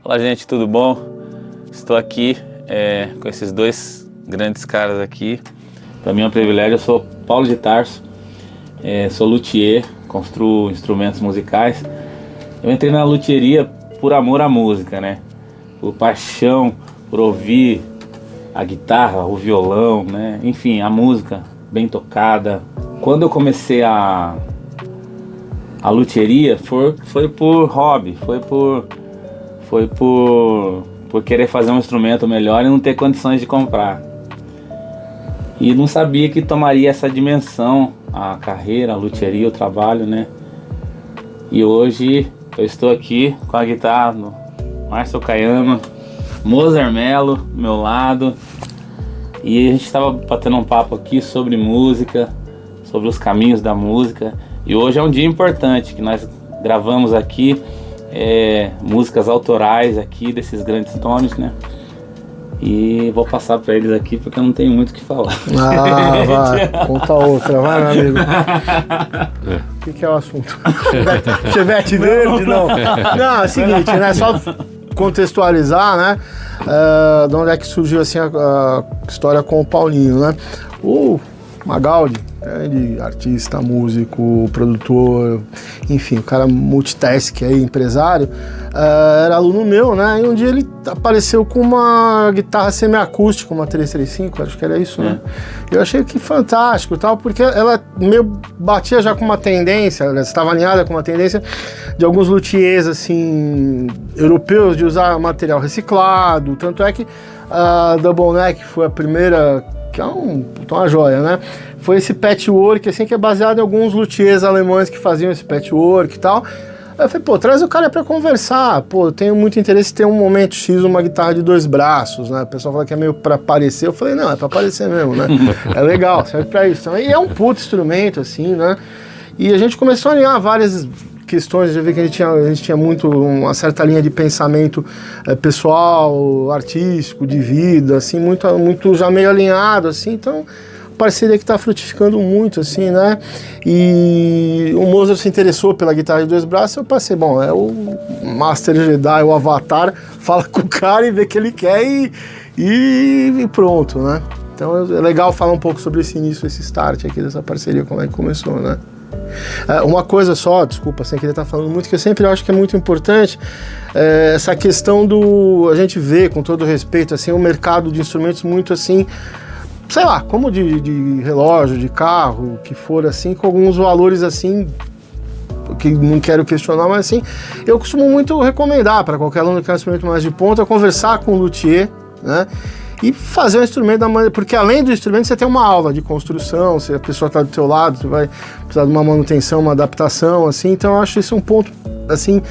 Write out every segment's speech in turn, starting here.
Olá, gente, tudo bom? Estou aqui com esses dois grandes caras aqui. Para mim é um privilégio. Eu sou Paulo de Tarso, sou luthier, construo instrumentos musicais. Eu entrei na luthieria por amor à música, né? Por paixão, por ouvir a guitarra, o violão, né? Enfim, a música bem tocada. Quando eu comecei a luthieria foi por hobby, foi por querer fazer um instrumento melhor e não ter condições de comprar. E não sabia que tomaria essa dimensão a carreira, a luthieria, o trabalho, né? E hoje eu estou aqui com a guitarra do Márcio Okayama, Moser Mello do meu lado, e a gente estava batendo um papo aqui sobre música, sobre os caminhos da música. E hoje é um dia importante que nós gravamos aqui músicas autorais aqui desses grandes nomes, né? E vou passar para eles aqui porque eu não tenho muito o que falar. Ah, vai, conta outra, vai, meu amigo. O que é o assunto? Chevette verde? Não. Não, é o seguinte, né? Só contextualizar, né? De onde é que surgiu assim a história com o Paulinho, né? O Magaldi, grande artista, músico, produtor, enfim, um cara multitask aí, empresário, era aluno meu, né? E um dia ele apareceu com uma guitarra semiacústica, uma 335, acho que era isso, né? Eu achei que fantástico e tal, porque ela meio batia já com uma tendência, ela estava alinhada com uma tendência de alguns luthiers, assim, europeus, de usar material reciclado, tanto é que a Double Neck foi a primeira, que é uma joia, né? Foi esse patchwork, assim, que é baseado em alguns luthiers alemães que faziam esse patchwork e tal. Aí eu falei, pô, traz o cara pra conversar. Pô, eu tenho muito interesse em ter um momento X, uma guitarra de 2 braços, né? O pessoal fala que é meio pra aparecer. Eu falei, não, é pra aparecer mesmo, né? É legal, serve pra isso. E é um puto instrumento, assim, né? E a gente começou a alinhar várias questões, de ver que a gente tinha muito uma certa linha de pensamento pessoal, artístico, de vida, assim, muito já meio alinhado, assim, então parceria que está frutificando muito, assim, né? E o Moser se interessou pela guitarra de 2 braços, eu passei, bom, é o Master Jedi, o Avatar, fala com o cara e vê o que ele quer e pronto, né? Então é legal falar um pouco sobre esse início, esse start aqui dessa parceria, como é que começou, né? Uma coisa só, desculpa, sem querer estar falando muito, que eu sempre acho que é muito importante, essa questão a gente vê, com todo respeito, assim, o mercado de instrumentos muito assim, sei lá, como de relógio, de carro, que for assim, com alguns valores assim, que não quero questionar, mas assim, eu costumo muito recomendar para qualquer aluno que quer um instrumento mais de ponta, conversar com o luthier, né? E fazer o instrumento da maneira, porque além do instrumento você tem uma aula de construção, se a pessoa está do teu lado, você vai precisar de uma manutenção, uma adaptação, assim, então eu acho isso um ponto, assim,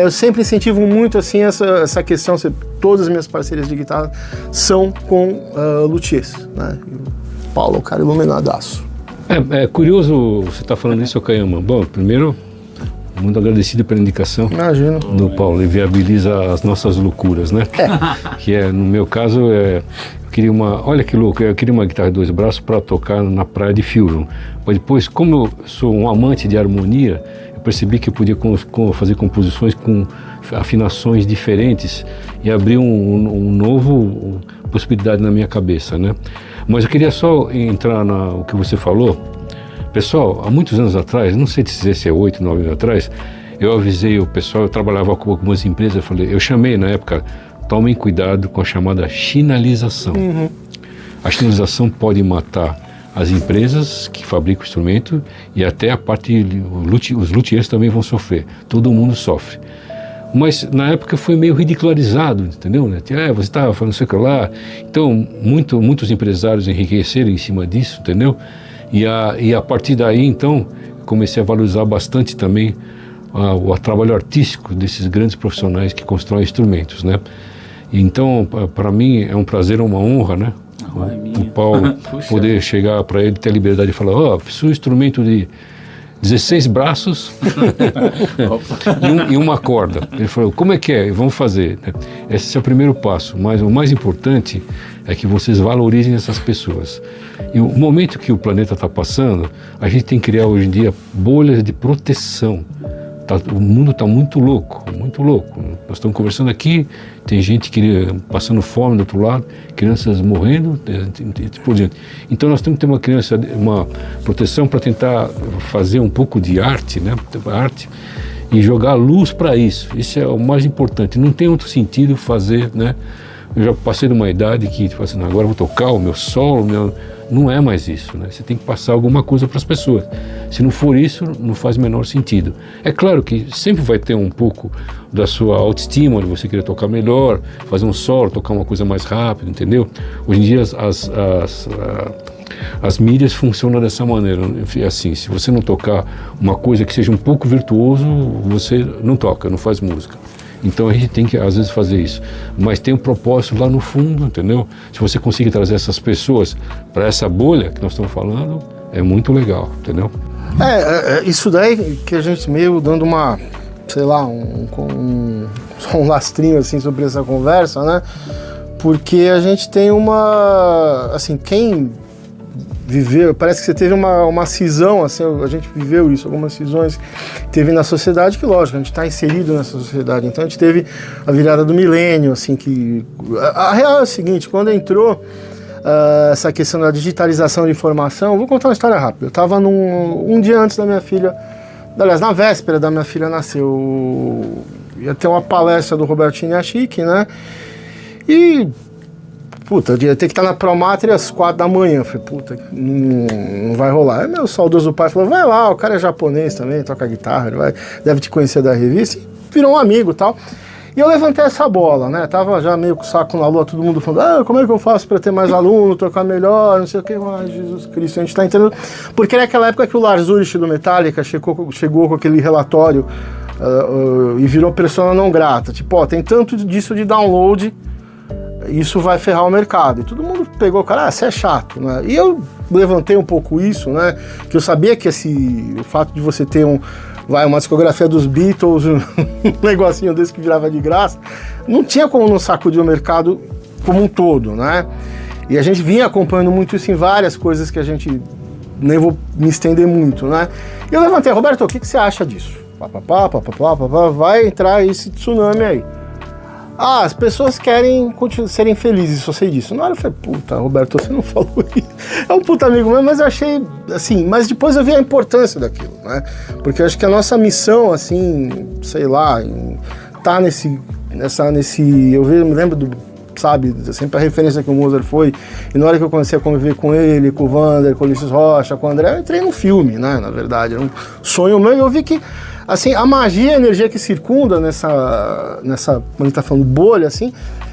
eu sempre incentivo muito, assim, essa questão, todas as minhas parcerias de guitarra são com luthiers, né, e o Paulo é um cara iluminadaço. É curioso você estar falando isso, Okayama. Bom, primeiro, muito agradecido pela indicação. Imagino. Do Paulo, ele viabiliza as nossas loucuras, né? Que no meu caso, eu queria olha que louco, eu queria uma guitarra de 2 braços para tocar na praia de Furon. Mas depois, como eu sou um amante de harmonia, eu percebi que eu podia fazer composições com afinações diferentes e abrir um novo possibilidade na minha cabeça, né? Mas eu queria só entrar no que você falou. Pessoal, há muitos anos atrás, não sei dizer se é 8, 9 anos atrás, eu avisei o pessoal, eu trabalhava com algumas empresas, eu chamei na época, tomem cuidado com a chamada chinalização. Uhum. A chinalização pode matar as empresas que fabricam o instrumento e até a parte, os luthiers também vão sofrer, todo mundo sofre. Mas na época foi meio ridicularizado, entendeu? Você estava falando isso lá. Então, muitos empresários enriqueceram em cima disso, entendeu? E a partir daí, então, comecei a valorizar bastante também o trabalho artístico desses grandes profissionais que constroem instrumentos, né? Então, para mim, é um prazer, uma honra, né? O Paulo poder chegar para ele, ter a liberdade de falar, preciso de um instrumento de 16 braços e uma corda. Ele falou, como é que é? Vamos fazer. Esse é o primeiro passo, mas o mais importante é que vocês valorizem essas pessoas. E o momento que o planeta está passando, a gente tem que criar hoje em dia bolhas de proteção O mundo está muito louco, muito louco. Nós estamos conversando aqui, tem gente passando fome do outro lado, crianças morrendo, por diante. Então nós temos que ter uma proteção para tentar fazer um pouco de arte, né? Arte, e jogar luz para isso. Isso é o mais importante. Não tem outro sentido fazer, né? Eu já passei de uma idade que, tipo assim, agora eu vou tocar o meu solo, não é mais isso, né? Você tem que passar alguma coisa para as pessoas. Se não for isso, não faz o menor sentido. É claro que sempre vai ter um pouco da sua autoestima, de você querer tocar melhor, fazer um solo, tocar uma coisa mais rápido, entendeu? Hoje em dia as mídias funcionam dessa maneira, assim, se você não tocar uma coisa que seja um pouco virtuoso, você não toca, não faz música. Então a gente tem que, às vezes, fazer isso. Mas tem um propósito lá no fundo, entendeu? Se você conseguir trazer essas pessoas para essa bolha que nós estamos falando, é muito legal, entendeu? Isso daí que a gente meio dando uma, sei lá, só um lastrinho assim sobre essa conversa, né? Porque a gente tem assim, quem viveu, parece que você teve uma cisão, assim, a gente viveu isso, algumas cisões teve na sociedade, que lógico, a gente está inserido nessa sociedade, então a gente teve a virada do milênio, assim, que a real é o seguinte, quando entrou essa questão da digitalização de informação, vou contar uma história rápida, eu estava um dia antes da minha filha, aliás, na véspera da minha filha nascer, ia ter uma palestra do Roberto Chiniachik, né, e puta, eu ia ter que estar na Promátria às 4 da manhã. Eu falei, puta, não vai rolar. Aí meu saudoso pai falou, vai lá, o cara é japonês também, toca guitarra, deve te conhecer da revista. E virou um amigo e tal. E eu levantei essa bola, né? Tava já meio com o saco na lua, todo mundo falando, como é que eu faço para ter mais aluno, tocar melhor, não sei o que. Ai, Jesus Cristo, a gente tá entendendo. Porque naquela época que o Lars Ulrich do Metallica chegou com aquele relatório e virou persona não grata. Tipo, tem tanto disso de download, isso vai ferrar o mercado. E todo mundo pegou, cara, você é chato, né? E eu levantei um pouco isso, né? Que eu sabia que o fato de você ter uma discografia dos Beatles, um negocinho desse que virava de graça, não tinha como não sacudir o mercado como um todo, né? E a gente vinha acompanhando muito isso em várias coisas que a gente nem vou me estender muito, né? E eu levantei, Roberto, o que você acha disso? Vai entrar esse tsunami aí. As pessoas querem serem felizes, só sei disso. Na hora eu falei, puta, Roberto, você não falou isso. É um puta amigo meu, mas eu achei, assim, mas depois eu vi a importância daquilo, né? Porque eu acho que a nossa missão, assim, sei lá, tá nesse, eu me lembro sabe, sempre a referência que o Mozart foi, e na hora que eu comecei a conviver com ele, com o Vander, com o Ulisses Rocha, com o André, eu entrei no filme, né, na verdade, era um sonho meu, e eu vi que, assim, a magia, a energia que circunda nessa quando a gente tá falando bolha, assim,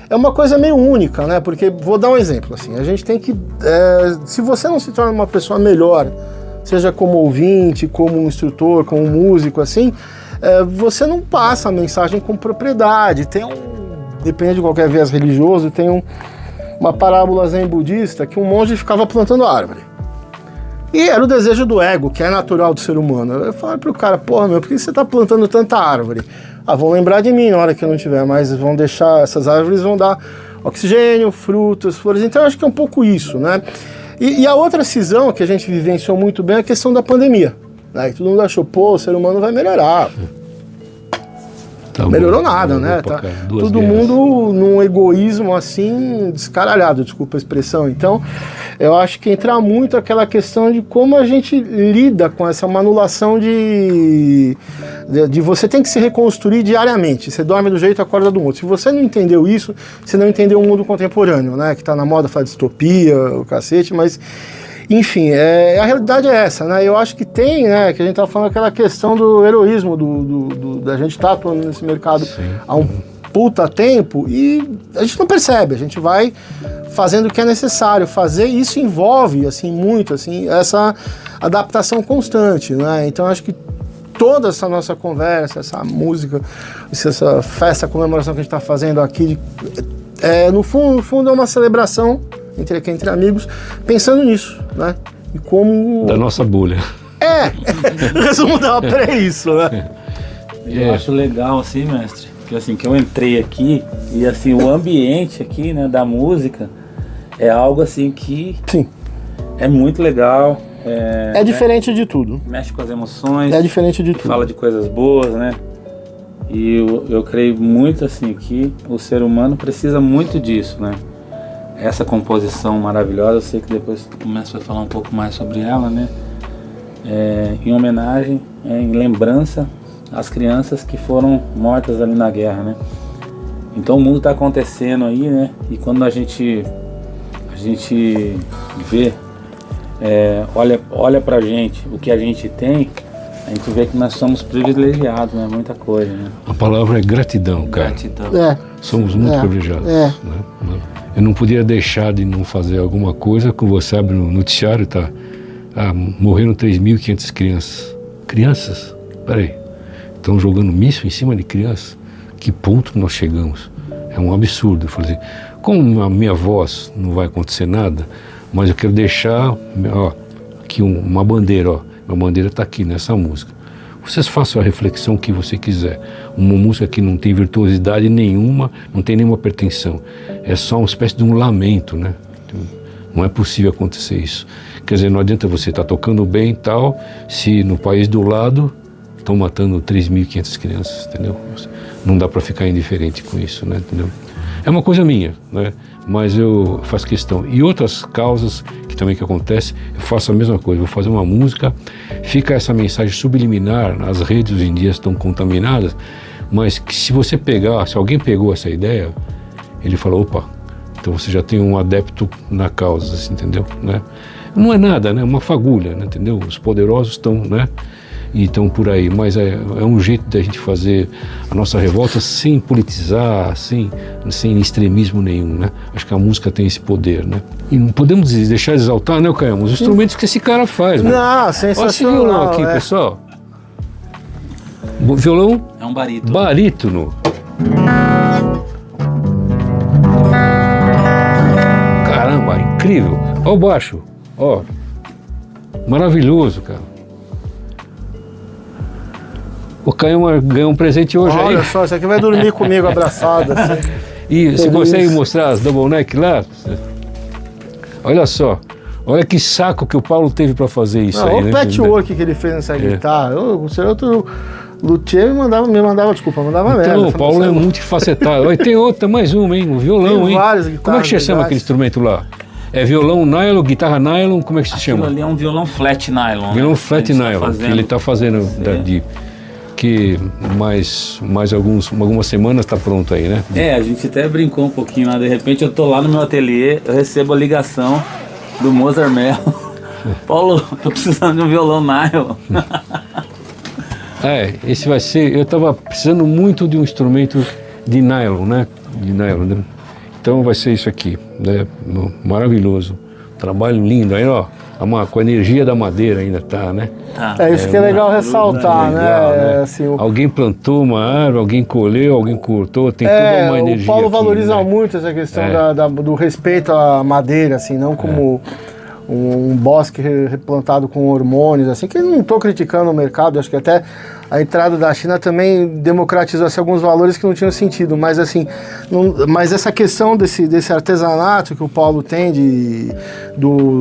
é uma coisa meio única, né, porque, vou dar um exemplo, assim, a gente tem que, se você não se torna uma pessoa melhor, seja como ouvinte, como um instrutor, como um músico, assim, você não passa a mensagem com propriedade, depende de qualquer viés religioso, tem uma parábola zen budista que um monge ficava plantando árvore. E era o desejo do ego, que é natural do ser humano. Eu falei pro cara, porra, meu, por que você tá plantando tanta árvore? Vão lembrar de mim na hora que eu não tiver mais, vão deixar, essas árvores vão dar oxigênio, frutas, flores, então eu acho que é um pouco isso, né? E a outra cisão que a gente vivenciou muito bem é a questão da pandemia. Aí todo mundo achou, pô, o ser humano vai melhorar. Melhorou nada, né? Tá todo mundo num egoísmo assim descaralhado, desculpa a expressão. Então, eu acho que entra muito aquela questão de como a gente lida com essa anulação de você tem que se reconstruir diariamente. Você dorme do jeito, acorda do outro. Se você não entendeu isso, você não entendeu o mundo contemporâneo, né? Que tá na moda falar distopia, o cacete, mas enfim, a realidade é essa, né? Eu acho que tem, né? Que a gente tá falando aquela questão do heroísmo, da gente estar atuando nesse mercado há um puta tempo e a gente não percebe, a gente vai fazendo o que é necessário fazer e isso envolve, assim, muito, assim, essa adaptação constante, né? Então acho que toda essa nossa conversa, essa música, essa festa, comemoração que a gente tá fazendo aqui, no fundo é uma celebração entre amigos, pensando nisso, né? E como... Da nossa bolha. O resumo da ópera é isso, né? Eu acho legal, assim, mestre, que assim, que eu entrei aqui e assim, o ambiente aqui, né, da música é algo assim que Sim. É muito legal, É diferente de tudo. Mexe com as emoções. É diferente de tudo. Fala de coisas boas, né? E eu creio muito assim que o ser humano precisa muito disso, né? Essa composição maravilhosa, eu sei que depois começo a falar um pouco mais sobre ela, né? Em homenagem, em lembrança às crianças que foram mortas ali na guerra, né? Então o mundo está acontecendo aí, né? E quando a gente vê, olha pra gente, o que a gente tem, a gente vê que nós somos privilegiados, né? Muita coisa, né? A palavra é gratidão, cara. Gratidão. Somos muito privilegiados. Né? Eu não podia deixar de não fazer alguma coisa, como você abre no noticiário, tá? Morreram 3.500 crianças. Crianças? Peraí. Estão jogando míssil em cima de crianças? Que ponto nós chegamos? É um absurdo. Eu falei assim, como a minha voz não vai acontecer nada, mas eu quero deixar aqui uma bandeira, minha bandeira está aqui nessa música. Vocês façam a reflexão que você quiser. Uma música que não tem virtuosidade nenhuma, não tem nenhuma pretensão. É só uma espécie de um lamento, né? Não é possível acontecer isso. Quer dizer, não adianta você estar tocando bem e tal, se no país do lado estão matando 3.500 crianças, entendeu? Não dá para ficar indiferente com isso, né? Entendeu? É uma coisa minha, né? Mas eu faço questão. E outras causas que acontece, eu faço a mesma coisa. Vou fazer uma música, fica essa mensagem subliminar, as redes hoje em dia estão contaminadas, mas que se você pegar, se alguém pegou essa ideia, ele fala, opa, então você já tem um adepto na causa, assim, entendeu? Né? Não é nada, né? Uma fagulha, né? Entendeu? Os poderosos estão, né? E estão por aí, mas é um jeito da gente fazer a nossa revolta sem politizar, sem extremismo nenhum, né? Acho que a música tem esse poder, né? E não podemos deixar de exaltar, né, Caio? Os instrumentos que esse cara faz, né? Não, sensacional. Olha esse violão aqui, pessoal. Violão? É um barítono. Barítono. Caramba, incrível. Olha o baixo, ó. Maravilhoso, cara. O Caio ganhou um presente hoje. Olha aí. Olha só, isso aqui vai dormir comigo abraçado. Assim. E você consegue mostrar as double neck lá? Olha só. Olha que saco que o Paulo teve para fazer isso. Olha o patchwork que ele fez nessa guitarra. O outro luthier mandava merda. Então, o Paulo é multifacetado. Tem outra, mais uma, hein? O violão, tem hein? Várias guitarras. Como é que você chama aquele instrumento lá? É violão nylon, guitarra nylon, como é que se chama? Aquilo ali é um violão flat nylon. Violão flat nylon, que ele está fazendo que mais algumas semanas está pronto aí, né? A gente até brincou um pouquinho lá, de repente eu tô lá no meu ateliê, eu recebo a ligação do Mozart Mello. Paulo, tô precisando de um violão nylon. Esse vai ser, eu estava precisando muito de um instrumento de nylon, né? Né? Então vai ser isso aqui, né? Maravilhoso, trabalho lindo, aí ó, com a energia da madeira ainda tá, né? É isso que é legal ressaltar, legal, né? Assim, alguém plantou uma árvore, alguém colheu, alguém cortou, tem toda uma energia. O Paulo aqui, valoriza né? muito essa questão do respeito à madeira, assim, não como um bosque replantado com hormônios, assim, que eu não estou criticando o mercado, acho que até a entrada da China também democratizou alguns valores que não tinham sentido, mas assim, mas essa questão desse artesanato que o Paulo tem,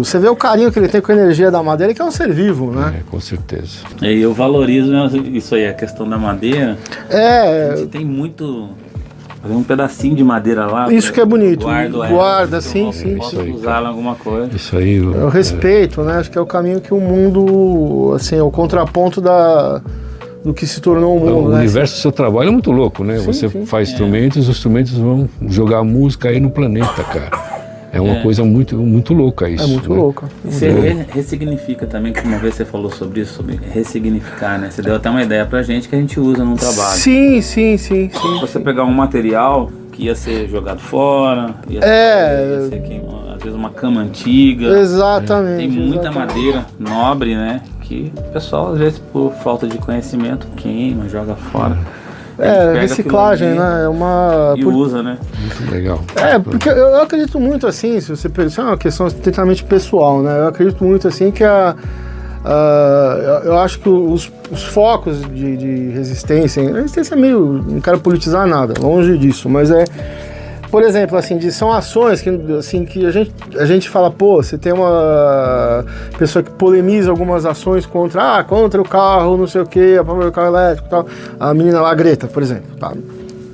você vê o carinho que ele tem com a energia da madeira, que é um ser vivo, né? Com certeza. E eu valorizo isso aí, a questão da madeira. A gente tem muito... um pedacinho de madeira lá. Isso que é bonito. Guarda, sim. Posso usar alguma coisa. Isso aí. Eu respeito, né? Acho que é o caminho que o mundo, assim, é o contraponto do que se tornou o mundo, O universo do seu trabalho é muito louco, né? Você faz instrumentos, os instrumentos vão jogar música aí no planeta, cara. É uma coisa muito, muito louca isso. É muito louca. Você ressignifica também, como uma vez você falou sobre isso, sobre ressignificar, né? Você deu até uma ideia pra gente que a gente usa no trabalho. Sim. Você pegar um material que ia ser jogado fora, ia ser queimado, às vezes uma cama antiga. Exatamente. Tem muita madeira nobre, né? Que o pessoal, às vezes, por falta de conhecimento, queima, joga fora. Reciclagem, né? Usa, né? Muito legal. Porque eu acredito muito assim, se você pensar, é uma questão estritamente pessoal, né? Eu acredito muito assim que eu acho que os focos de resistência é meio, não quero politizar nada, longe disso, mas por exemplo, assim, são ações que, assim, que a gente fala, pô, você tem uma pessoa que polemiza algumas ações contra o carro, não sei o quê, a favor do carro elétrico e tal. A menina lá, a Greta, por exemplo, tá?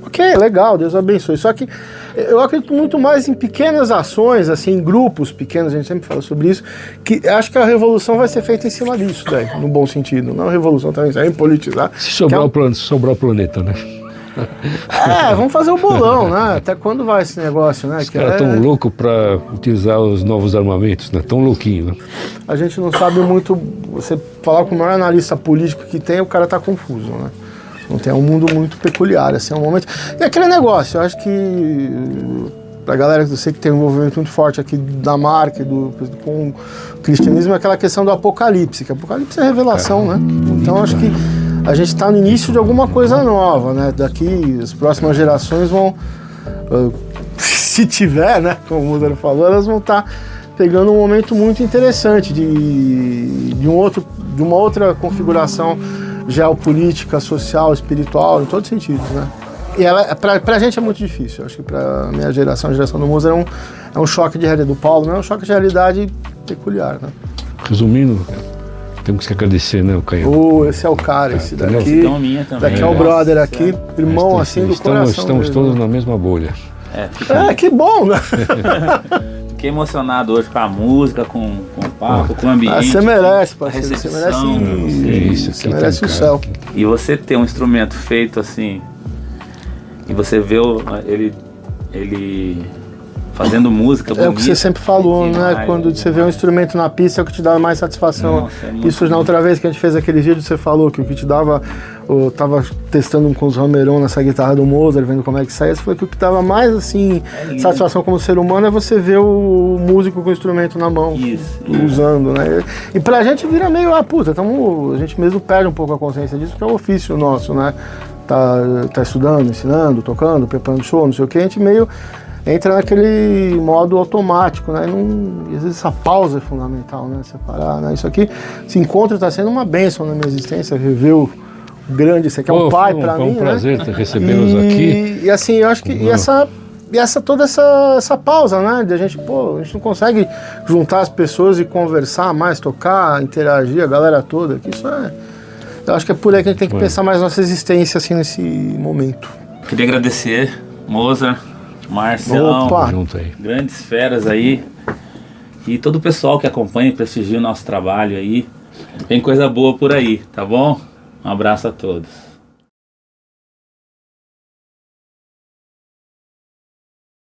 Ok, legal, Deus abençoe. Só que eu acredito muito mais em pequenas ações, assim, em grupos pequenos, a gente sempre fala sobre isso, que acho que a revolução vai ser feita em cima disso, daí, no bom sentido. Não a revolução também, sem politizar. Se sobrar o planeta, né? Vamos fazer o bolão, né? Até quando vai esse negócio, né? Os caras tão loucos para utilizar os novos armamentos, né? Tão louquinho, né? A gente não sabe muito. Você falar com o maior analista político que tem, o cara tá confuso, né? Não tem um mundo muito peculiar, assim, é um momento. E aquele negócio, eu acho que pra galera que eu sei que tem um envolvimento muito forte aqui da marca com o cristianismo, é aquela questão do apocalipse, que apocalipse é revelação, né? Então acho que a gente está no início de alguma coisa nova, né? Daqui as próximas gerações vão, se tiver, né? Como o Mozart falou, elas vão estar pegando um momento muito interessante de uma outra configuração geopolítica, social, espiritual, em todos os sentidos, né? E pra gente é muito difícil. Eu acho que pra minha geração, a geração do Mozart, é um choque de realidade. Do Paulo, não é um choque de realidade peculiar, né? Resumindo, temos que agradecer, né, o Canhão? Esse é o cara, esse daqui. Minha também, daqui é o brother aqui, irmão assim do coração. Estamos todos na mesma bolha. Que bom, né? Fiquei emocionado hoje com a música, com o papo, com o ambiente. Você merece, parceiro. Você Você merece o céu. E você ter um instrumento feito assim, e você vê ele fazendo música bonita. É o que você sempre falou, né? Quando você vê um instrumento na pista, é o que te dá mais satisfação. Nossa, isso na outra vez que a gente fez aquele vídeo, você falou que o que te dava... Eu tava testando com os Romeron nessa guitarra do Mozart, vendo como é que saía. Você falou que o que dava mais, assim, satisfação como ser humano é você ver o músico com o instrumento na mão, usando, né? E pra gente vira meio, a gente mesmo perde um pouco a consciência disso, porque é o ofício nosso, né? Tá estudando, ensinando, tocando, preparando show, não sei o que, a gente meio entra naquele modo automático, né? E às vezes essa pausa é fundamental, né? Separar, né? Isso aqui, esse encontro está sendo uma bênção na minha existência, rever o grande, esse aqui é um pai para mim, um prazer, né? recebê-los aqui. E assim, eu acho que toda essa pausa, né? De a gente não consegue juntar as pessoas e conversar mais, tocar, interagir, a galera toda, que isso eu acho que é por aí que a gente tem que pensar mais nossa existência, assim, nesse momento. Queria agradecer, Mozart, Marcelão, junto aí. Grandes feras aí, e todo o pessoal que acompanha e prestigia o nosso trabalho aí. Tem coisa boa por aí, tá bom? Um abraço a todos.